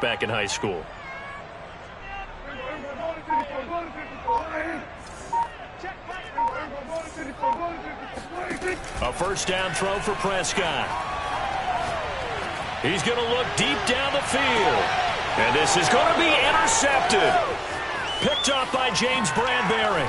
back in high school. A first down throw for Prescott. He's going to look deep down the field. And this is going to be intercepted. Picked up by James Bradbury.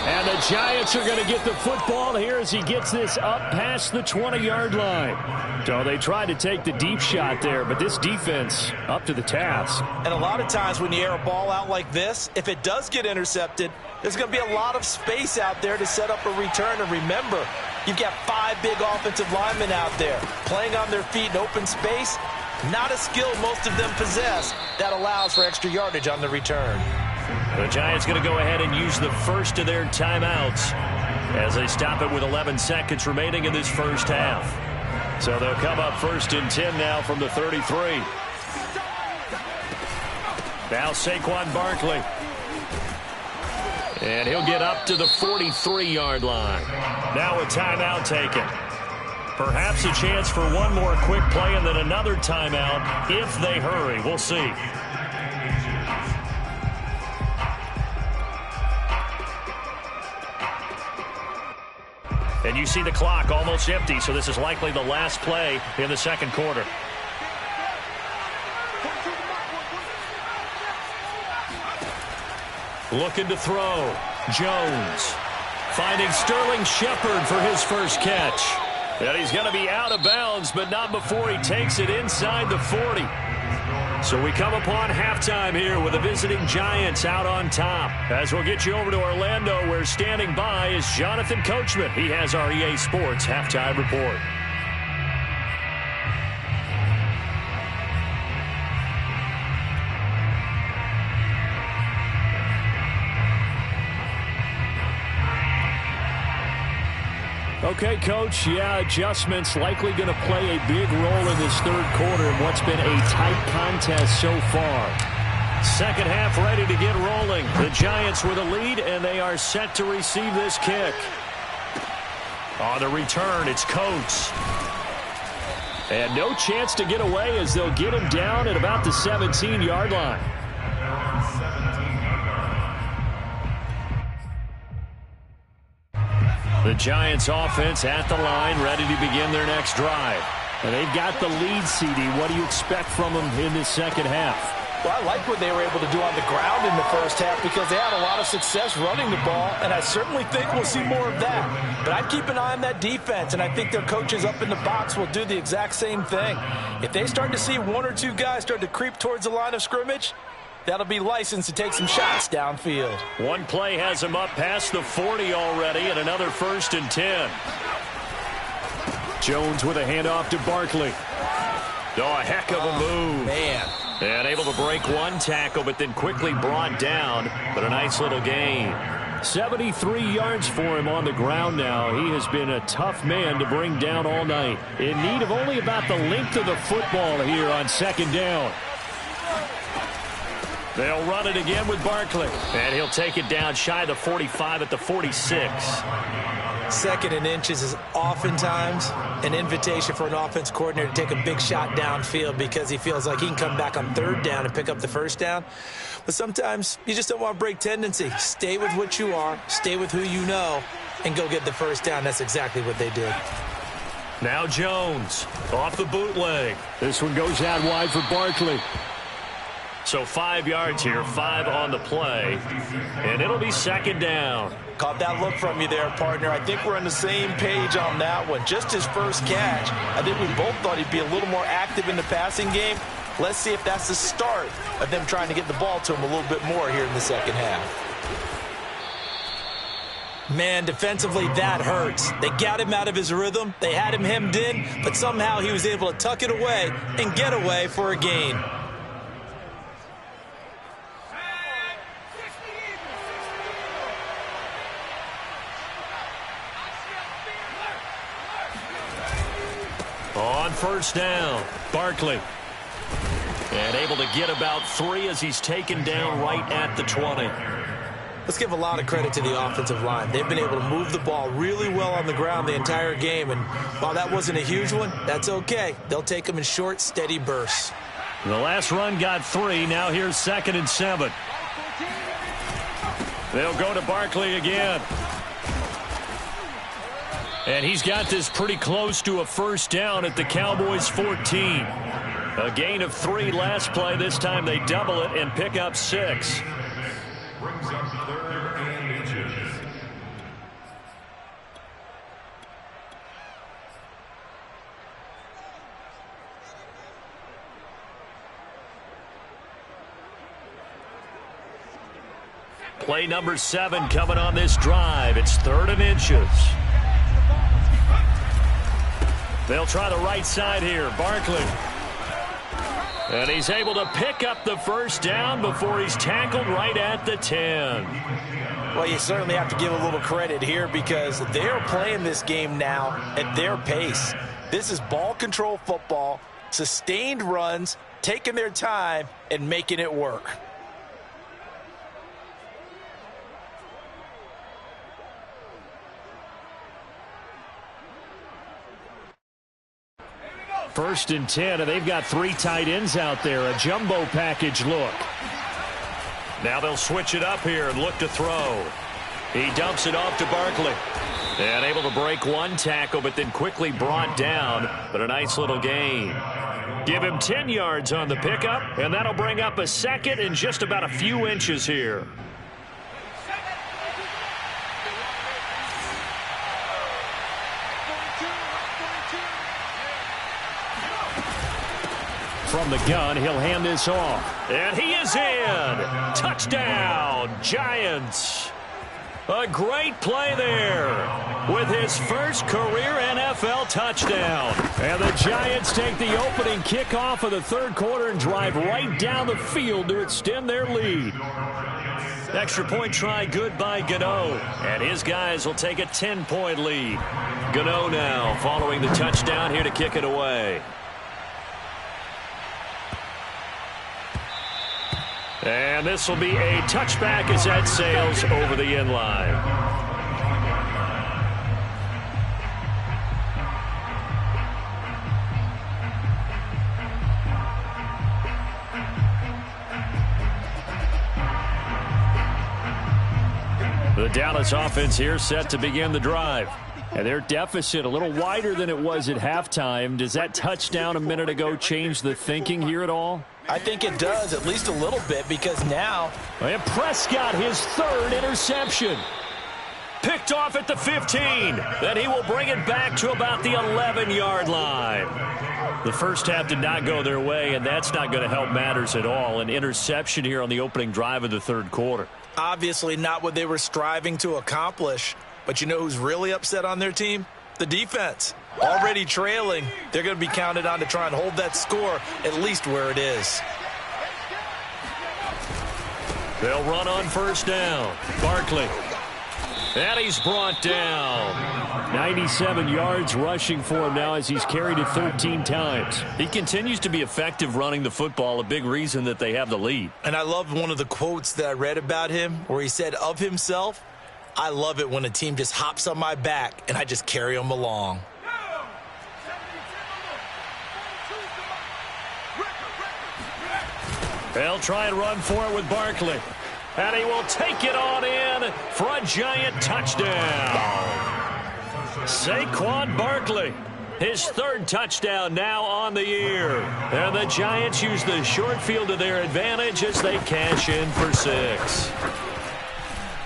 And the Giants are going to get the football here as he gets this up past the 20-yard line. So they tried to take the deep shot there, but this defense up to the task. And a lot of times when you air a ball out like this, if it does get intercepted, there's going to be a lot of space out there to set up a return. And remember, you've got 5 big offensive linemen out there playing on their feet in open space. Not a skill most of them possess that allows for extra yardage on the return. The Giants going to go ahead and use the first of their timeouts as they stop it with 11 seconds remaining in this first half. So they'll come up first and 10 now from the 33. Now Saquon Barkley. And he'll get up to the 43-yard line. Now a timeout taken. Perhaps a chance for one more quick play and then another timeout if they hurry. We'll see. And you see the clock almost empty, so this is likely the last play in the second quarter. Looking to throw. Jones finding Sterling Shepard for his first catch. And he's going to be out of bounds, but not before he takes it inside the 40. So we come upon halftime here with the visiting Giants out on top. As we'll get you over to Orlando, where standing by is Jonathan Coachman. He has our EA Sports halftime report. Okay, Coach, adjustments likely going to play a big role in this third quarter in what's been a tight contest so far. Second half ready to get rolling. The Giants with a lead, and they are set to receive this kick. On the return, it's Coates. And no chance to get away as they'll get him down at about the 17-yard line. The Giants offense at the line, ready to begin their next drive. And they've got the lead, CD. What do you expect from them in this second half? Well, I like what they were able to do on the ground in the first half because they had a lot of success running the ball, and I certainly think we'll see more of that. But I'd keep an eye on that defense, and I think their coaches up in the box will do the exact same thing. If they start to see one or two guys start to creep towards the line of scrimmage, that'll be licensed to take some shots downfield. One play has him up past the 40 already, and another first and 10. Jones with a handoff to Barkley. Oh, a heck of a move. Man. And able to break one tackle, but then quickly brought down. But a nice little gain. 73 yards for him on the ground now. He has been a tough man to bring down all night. In need of only about the length of the football here on second down. They'll run it again with Barkley. And he'll take it down shy of the 45 at the 46. Second and inches is oftentimes an invitation for an offense coordinator to take a big shot downfield because he feels like he can come back on third down and pick up the first down. But sometimes you just don't want to break tendency. Stay with what you are, stay with who you know, and go get the first down. That's exactly what they did. Now Jones off the bootleg. This one goes out wide for Barkley. So 5 yards here, 5 on the play, and it'll be second down. Caught that look from you there, partner. I think we're on the same page on that one. Just his first catch. I think we both thought he'd be a little more active in the passing game. Let's see if that's the start of them trying to get the ball to him a little bit more here in the second half. Man, defensively, that hurts. They got him out of his rhythm. They had him hemmed in, but somehow he was able to tuck it away and get away for a gain. On first down, Barkley. And able to get about 3 as he's taken down right at the 20. Let's give a lot of credit to the offensive line. They've been able to move the ball really well on the ground the entire game, and while that wasn't a huge one, that's okay. They'll take them in short, steady bursts. The last run got 3. Now here's 2nd and 7. They'll go to Barkley again. And he's got this pretty close to a first down at the Cowboys' 14. A gain of 3 last play. This time they double it and pick up 6. Brings up 3rd and inches. Play number 7 coming on this drive. It's 3rd and inches. They'll try the right side here. Barkley. And he's able to pick up the first down before he's tackled right at the 10. Well, you certainly have to give a little credit here because they're playing this game now at their pace. This is ball control football, sustained runs, taking their time, and making it work. First and 10, and they've got 3 tight ends out there. A jumbo package look. Now they'll switch it up here and look to throw. He dumps it off to Barkley. And able to break 1 tackle, but then quickly brought down. But a nice little gain. Give him 10 yards on the pickup, and that'll bring up a 2nd and just about a few inches here. From the gun, he'll hand this off. And he is in. Touchdown, Giants. A great play there with his first career NFL touchdown. And the Giants take the opening kickoff of the 3rd quarter and drive right down the field to extend their lead. Extra point try good by Gano. And his guys will take a 10-point lead. Gano now following the touchdown here to kick it away. And this will be a touchback as that sails over the end line. The Dallas offense here set to begin the drive. And their deficit a little wider than it was at halftime. Does that touchdown a minute ago change the thinking here at all? I think it does, at least a little bit, because now... And Prescott, his 3rd interception. Picked off at the 15. Then he will bring it back to about the 11-yard line. The first half did not go their way, and that's not going to help matters at all. An interception here on the opening drive of the 3rd quarter. Obviously not what they were striving to accomplish. But you know who's really upset on their team? The defense. Already trailing. They're going to be counted on to try and hold that score at least where it is. They'll run on first down. Barkley. And he's brought down. 97 yards rushing for him now as he's carried it 13 times. He continues to be effective running the football, a big reason that they have the lead. And I love one of the quotes that I read about him where he said of himself, "I love it when a team just hops on my back and I just carry them along." They'll try and run for it with Barkley. And he will take it on in for a Giant touchdown. Saquon Barkley, his 3rd touchdown now on the year. And the Giants use the short field to their advantage as they cash in for 6.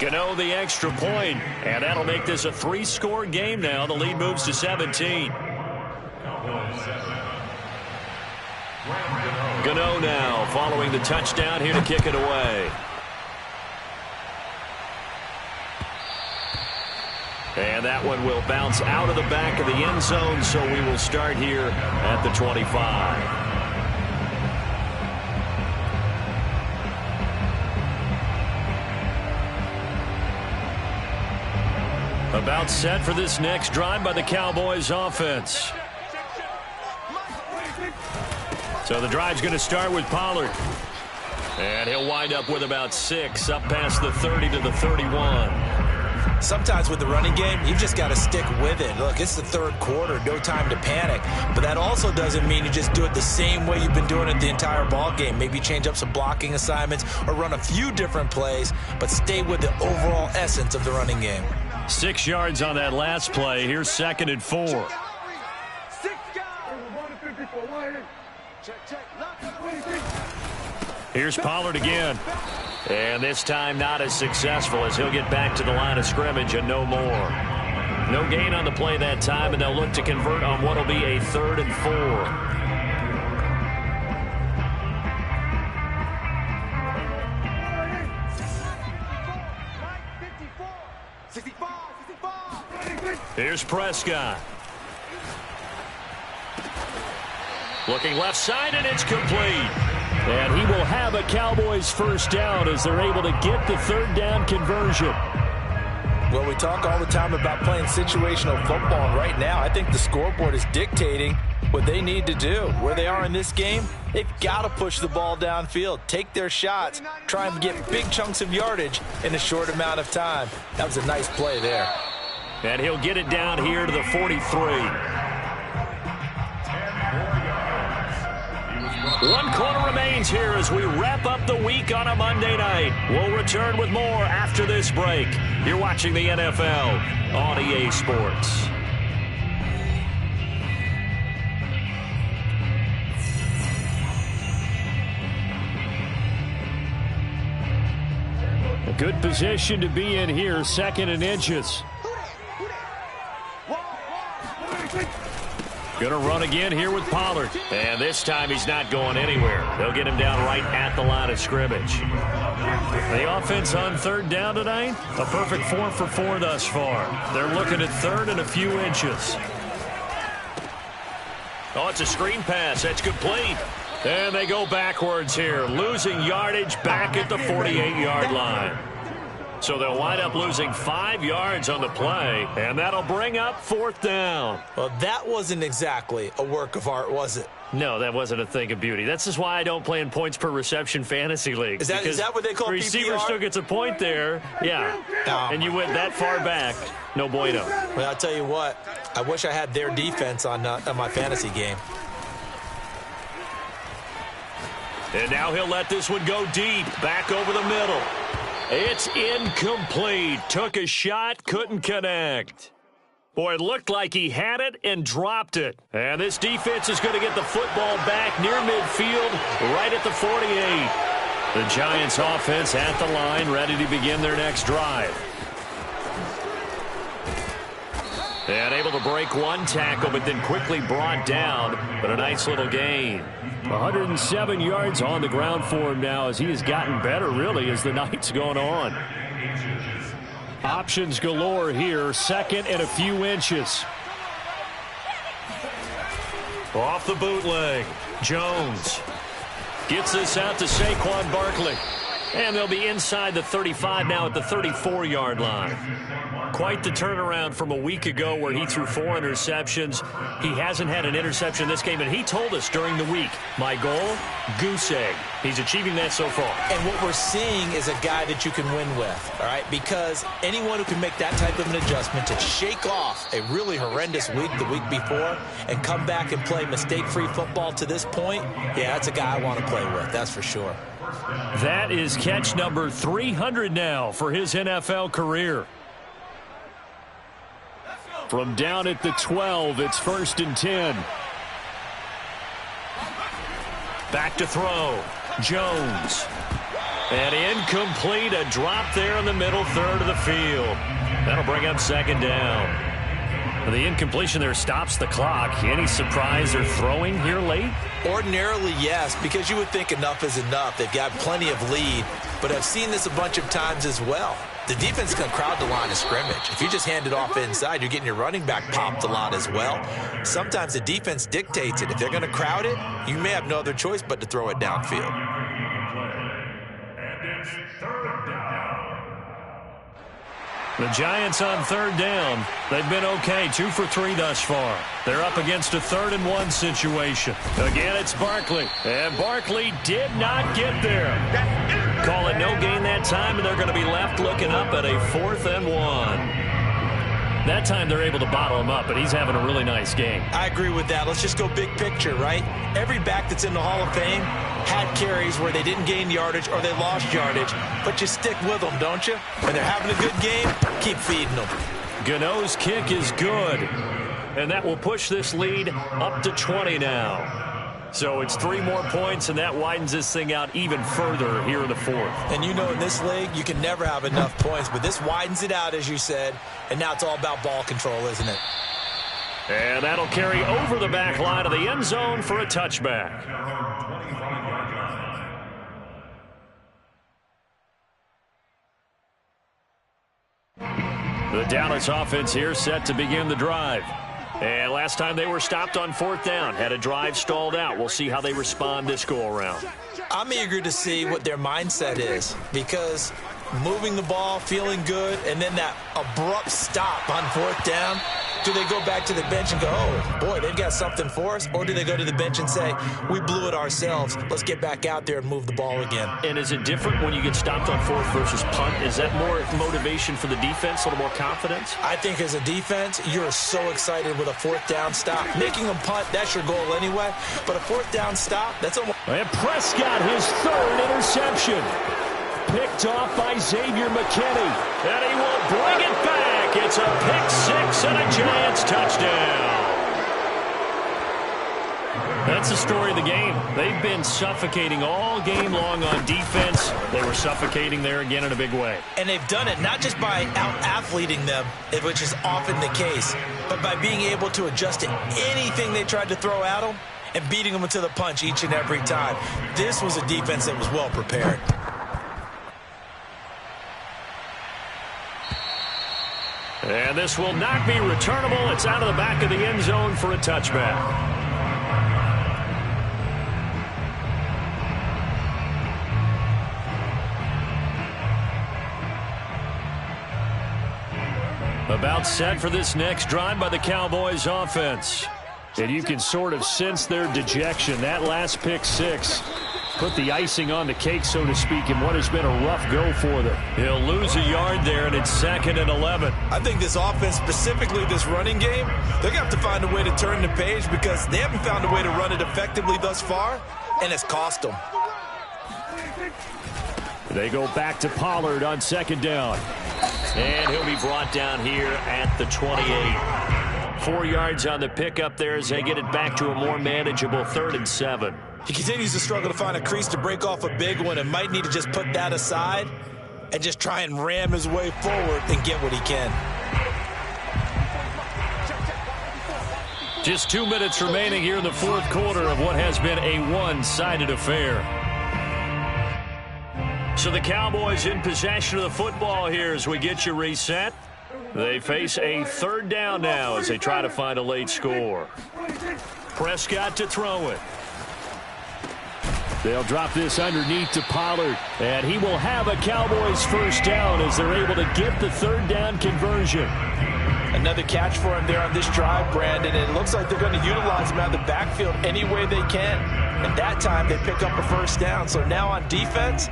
Gano the extra point, and that'll make this a 3-score game now. The lead moves to 17. Gano now following the touchdown here to kick it away. And that one will bounce out of the back of the end zone, so we will start here at the 25. About set for this next drive by the Cowboys offense. So the drive's going to start with Pollard. And he'll wind up with about 6, up past the 30 to the 31. Sometimes with the running game, you've just got to stick with it. Look, it's the third quarter, no time to panic. But that also doesn't mean you just do it the same way you've been doing it the entire ball game. Maybe change up some blocking assignments or run a few different plays, but stay with the overall essence of the running game. 6 yards on that last play. Here's 2nd and 4. Here's Pollard again. And this time not as successful as he'll get back to the line of scrimmage and no more. No gain on the play that time, and they'll look to convert on what will be a 3rd and 4. Here's Prescott. Looking left side, and it's complete. And he will have a Cowboys first down as they're able to get the 3rd down conversion. Well, we talk all the time about playing situational football, and right now I think the scoreboard is dictating what they need to do. Where they are in this game, they've got to push the ball downfield, take their shots, try and get big chunks of yardage in a short amount of time. That was a nice play there. And he'll get it down here to the 43. 1 quarter remains here as we wrap up the week on a Monday night. We'll return with more after this break. You're watching the NFL on EA Sports. A good position to be in here, 2nd and inches. Going to run again here with Pollard. And this time he's not going anywhere. They'll get him down right at the line of scrimmage. The offense on 3rd down tonight, a perfect 4 for 4 thus far. They're looking at 3rd and a few inches. Oh, it's a screen pass. That's complete. And they go backwards here, losing yardage back at the 48-yard line. So they'll wind up losing 5 yards on the play, and that'll bring up 4th down. Well, that wasn't exactly a work of art, was it? No, that wasn't a thing of beauty. That's just why I don't play in points per reception fantasy leagues. Is that what they call PPR? Receiver still gets a point there, yeah. And you went that far back, no bueno. Well, I'll tell you what, I wish I had their defense on my fantasy game. And now he'll let this one go deep, back over the middle. It's incomplete. Took a shot, couldn't connect. Boy, it looked like he had it and dropped it. And this defense is going to get the football back near midfield, right at the 48. The Giants offense at the line, ready to begin their next drive. And able to break 1 tackle, but then quickly brought down. But a nice little gain. 107 yards on the ground for him now as he has gotten better, really, as the night's gone on. Options galore here. 2nd and a few inches. Off the bootleg. Jones gets this out to Saquon Barkley. And they'll be inside the 35 now at the 34-yard line. Quite the turnaround from a week ago where he threw 4 interceptions. He hasn't had an interception this game, and he told us during the week, my goal, goose egg. He's achieving that so far. And what we're seeing is a guy that you can win with, all right? Because anyone who can make that type of an adjustment to shake off a really horrendous week the week before and come back and play mistake-free football to this point, yeah, that's a guy I want to play with, that's for sure. That is catch number 300 now for his NFL career. From down at the 12, it's 1st and 10. Back to throw. Jones. And incomplete. A drop there in the middle third of the field. That'll bring up 2nd down. The incompletion there stops the clock. Any surprise they're throwing here late? Ordinarily, yes, because you would think enough is enough. They've got plenty of lead, but I've seen this a bunch of times as well. The defense can crowd the line of scrimmage. If you just hand it off inside, you're getting your running back popped a lot as well. Sometimes the defense dictates it. If they're going to crowd it, you may have no other choice but to throw it downfield. And it's 3rd down. The Giants on third down. They've been okay, 2 for 3 thus far. They're up against a 3rd-and-1 situation. Again, it's Barkley. And Barkley did not get there. Call it no gain that time, and they're going to be left looking up at a 4th-and-1. That time they're able to bottle him up, but he's having a really nice game. I agree with that. Let's just go big picture, right? Every back that's in the Hall of Fame had carries where they didn't gain yardage or they lost yardage, but you stick with them, don't you? When they're having a good game, keep feeding them. Gano's kick is good, and that will push this lead up to 20 now. So it's 3 more points, and that widens this thing out even further here in the 4th. And you know in this league, you can never have enough points, but this widens it out, as you said, and now it's all about ball control, isn't it? And that'll carry over the back line of the end zone for a touchback. The Dallas offense here set to begin the drive. And last time they were stopped on 4th down, had a drive stalled out. We'll see how they respond this go-around. I'm eager to see what their mindset is, because moving the ball, feeling good, and then that abrupt stop on 4th down, do they go back to the bench and go, oh, boy, they've got something for us? Or do they go to the bench and say, we blew it ourselves, let's get back out there and move the ball again? And is it different when you get stopped on 4th versus punt? Is that more motivation for the defense, a little more confidence? I think as a defense, you're so excited with a 4th down stop. Making them punt, that's your goal anyway. But a 4th down stop, that's almost... And Prescott, his 3rd interception. Picked off by Xavier McKinney. And he will bring it back. It's a pick 6 and a Giants touchdown. That's the story of the game. They've been suffocating all game long on defense. They were suffocating there again in a big way. And they've done it not just by out-athleting them, which is often the case, but by being able to adjust to anything they tried to throw at them and beating them to the punch each and every time. This was a defense that was well prepared. And this will not be returnable. It's out of the back of the end zone for a touchback. About set for this next drive by the Cowboys offense. And you can sort of sense their dejection. That last pick 6 put the icing on the cake, so to speak, in what has been a rough go for them. He'll lose a yard there, and it's 2nd and 11. I think this offense, specifically this running game, they're going to have to find a way to turn the page because they haven't found a way to run it effectively thus far, and it's cost them. They go back to Pollard on 2nd down. And he'll be brought down here at the 28. 4 yards on the pickup there as they get it back to a more manageable 3rd and 7. He continues to struggle to find a crease to break off a big one and might need to just put that aside and just try and ram his way forward and get what he can. Just 2 minutes remaining here in the 4th quarter of what has been a one-sided affair. So the Cowboys in possession of the football here as we get you reset. They face a 3rd down now as they try to find a late score. Prescott to throw it. They'll drop this underneath to Pollard, and he will have a Cowboys 1st down as they're able to get the 3rd down conversion. Another catch for him there on this drive, Brandon. And it looks like they're going to utilize him out of the backfield any way they can. And that time they pick up a 1st down. So now on defense,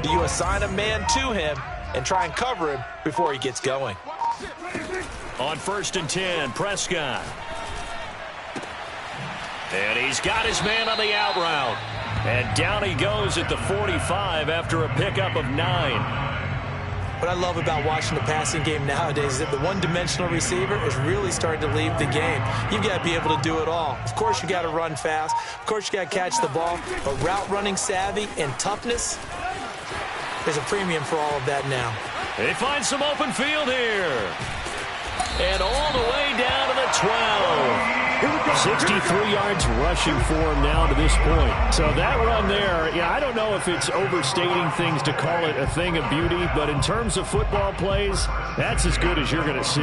do you assign a man to him and try and cover him before he gets going? On 1st and 10, Prescott. And he's got his man on the out route. And down he goes at the 45 after a pickup of 9. What I love about watching the passing game nowadays is that the one-dimensional receiver is really starting to leave the game. You've got to be able to do it all. Of course, you got to run fast. Of course, you got to catch the ball. But route running savvy and toughness, there's a premium for all of that now. They find some open field here. And all the way down to the 12. 63 yards rushing for him now to this point. So that run there, I don't know if it's overstating things to call it a thing of beauty, but in terms of football plays, that's as good as you're going to see.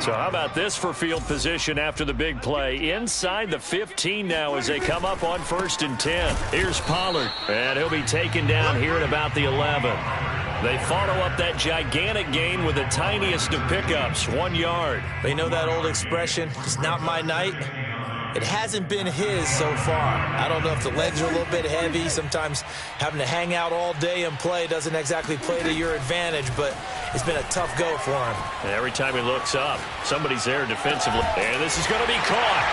So how about this for field position after the big play? Inside the 15 now as they come up on 1st and 10. Here's Pollard, and he'll be taken down here at about the 11. They follow up that gigantic gain with the tiniest of pickups, 1 yard. They know that old expression, it's not my night. It hasn't been his so far. I don't know if the legs are a little bit heavy. Sometimes having to hang out all day and play doesn't exactly play to your advantage, but it's been a tough go for him. And every time he looks up, somebody's there defensively. And this is going to be caught.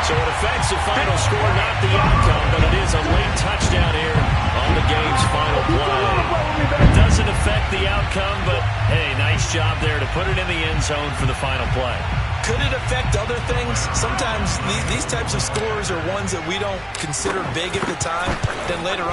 So it affects the final score, not the outcome, but it is a late touchdown here on the game's final play. It doesn't affect the outcome, but, hey, nice job there to put it in the end zone for the final play. Could it affect other things? Sometimes these types of scores are ones that we don't consider big at the time. Then later on,